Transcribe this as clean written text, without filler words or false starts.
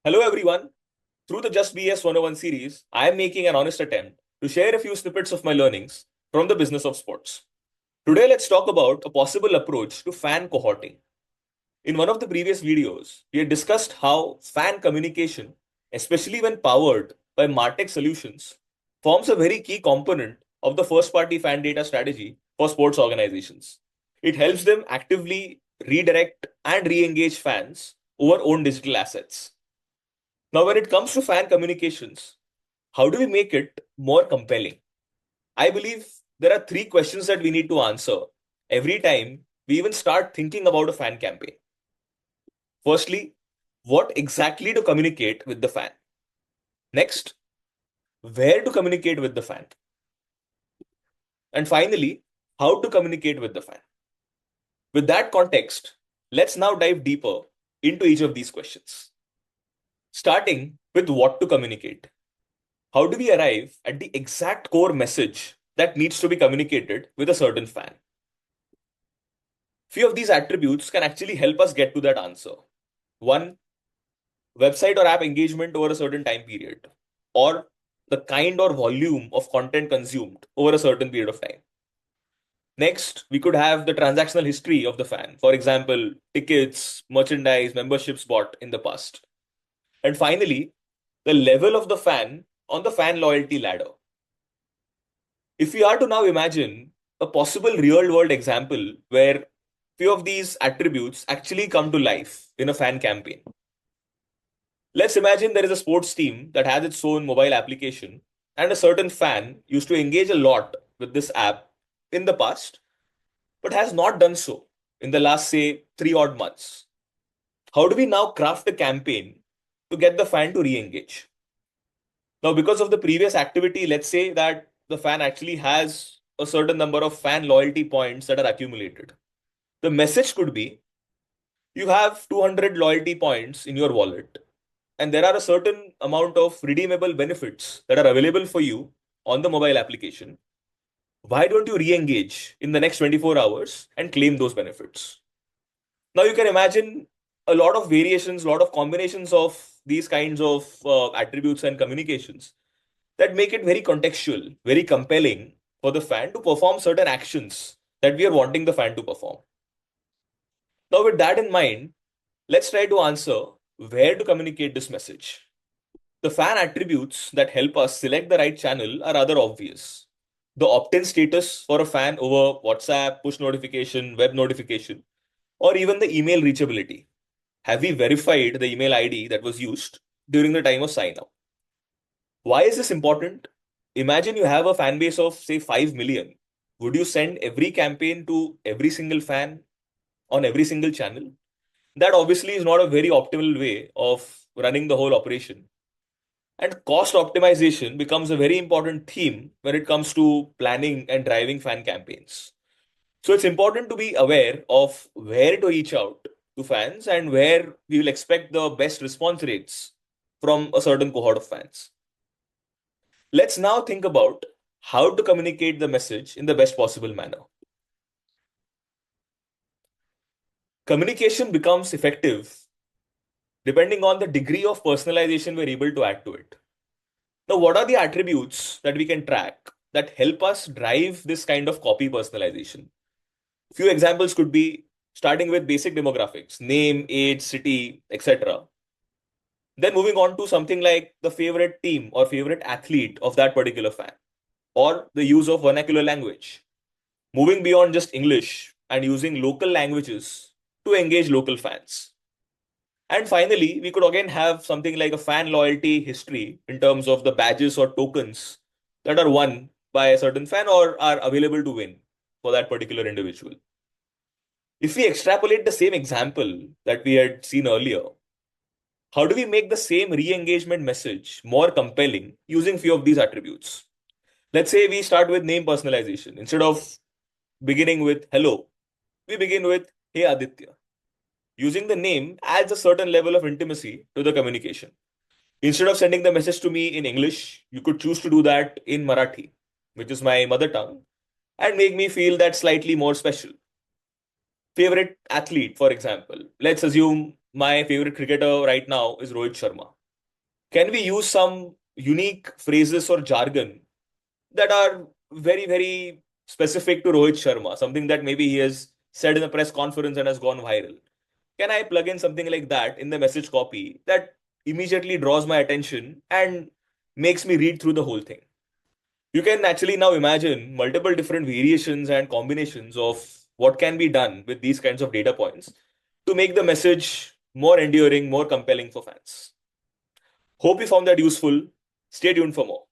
Hello everyone. Through the Just BS 101 series, I am making an honest attempt to share a few snippets of my learnings from the business of sports. Today, let's talk about a possible approach to fan cohorting. In one of the previous videos, we had discussed how fan communication, especially when powered by MarTech solutions, forms a very key component of the first party fan data strategy for sports organizations. It helps them actively redirect and re engage fans over own digital assets. Now, when it comes to fan communications, how do we make it more compelling? I believe there are three questions that we need to answer every time we even start thinking about a fan campaign. Firstly, what exactly to communicate with the fan? Next, where to communicate with the fan? And finally, how to communicate with the fan? With that context, let's now dive deeper into each of these questions. Starting with what to communicate. How do we arrive at the exact core message that needs to be communicated with a certain fan? Few of these attributes can actually help us get to that answer. One, website or app engagement over a certain time period, or the kind or volume of content consumed over a certain period of time. Next, we could have the transactional history of the fan. For example, tickets, merchandise, memberships bought in the past. And finally, the level of the fan on the fan loyalty ladder. If we are to now imagine a possible real world example where few of these attributes actually come to life in a fan campaign. Let's imagine there is a sports team that has its own mobile application, and a certain fan used to engage a lot with this app in the past, but has not done so in the last, say, 3 odd months. How do we now craft a campaign to get the fan to re engage? Now, because of the previous activity, let's say that the fan actually has a certain number of fan loyalty points that are accumulated. The message could be you have 200 loyalty points in your wallet, and there are a certain amount of redeemable benefits that are available for you on the mobile application. Why don't you re engage in the next 24 hours and claim those benefits? Now, you can imagine a lot of variations, a lot of combinations of these kinds of attributes and communications that make it very contextual, very compelling for the fan to perform certain actions that we are wanting the fan to perform. Now, with that in mind, let's try to answer where to communicate this message. The fan attributes that help us select the right channel are rather obvious. The opt in status for a fan over WhatsApp, push notification, web notification, or even the email reachability. Have we verified the email ID that was used during the time of sign up? Why is this important? Imagine you have a fan base of, say, 5 million. Would you send every campaign to every single fan on every single channel? That obviously is not a very optimal way of running the whole operation. And cost optimization becomes a very important theme when it comes to planning and driving fan campaigns. So it's important to be aware of where to reach out to fans and where we will expect the best response rates from a certain cohort of fans. Let's now think about how to communicate the message in the best possible manner. Communication becomes effective depending on the degree of personalization we're able to add to it. Now, what are the attributes that we can track that help us drive this kind of copy personalization? Few examples could be starting with basic demographics, name, age, city, etc. Then moving on to something like the favorite team or favorite athlete of that particular fan, or the use of vernacular language. Moving beyond just English and using local languages to engage local fans. And finally, we could again have something like a fan loyalty history in terms of the badges or tokens that are won by a certain fan or are available to win for that particular individual. If we extrapolate the same example that we had seen earlier, how do we make the same re-engagement message more compelling using few of these attributes? Let's say we start with name personalization. Instead of beginning with hello, we begin with hey Aditya. Using the name adds a certain level of intimacy to the communication. Instead of sending the message to me in English, you could choose to do that in Marathi, which is my mother tongue, and make me feel that slightly more special. Favorite athlete, for example. Let's assume my favorite cricketer right now is Rohit Sharma. Can we use some unique phrases or jargon that are very, very specific to Rohit Sharma, something that maybe he has said in a press conference and has gone viral? Can I plug in something like that in the message copy that immediately draws my attention and makes me read through the whole thing? You can actually now imagine multiple different variations and combinations of what can be done with these kinds of data points to make the message more enduring, more compelling for fans. Hope you found that useful. Stay tuned for more.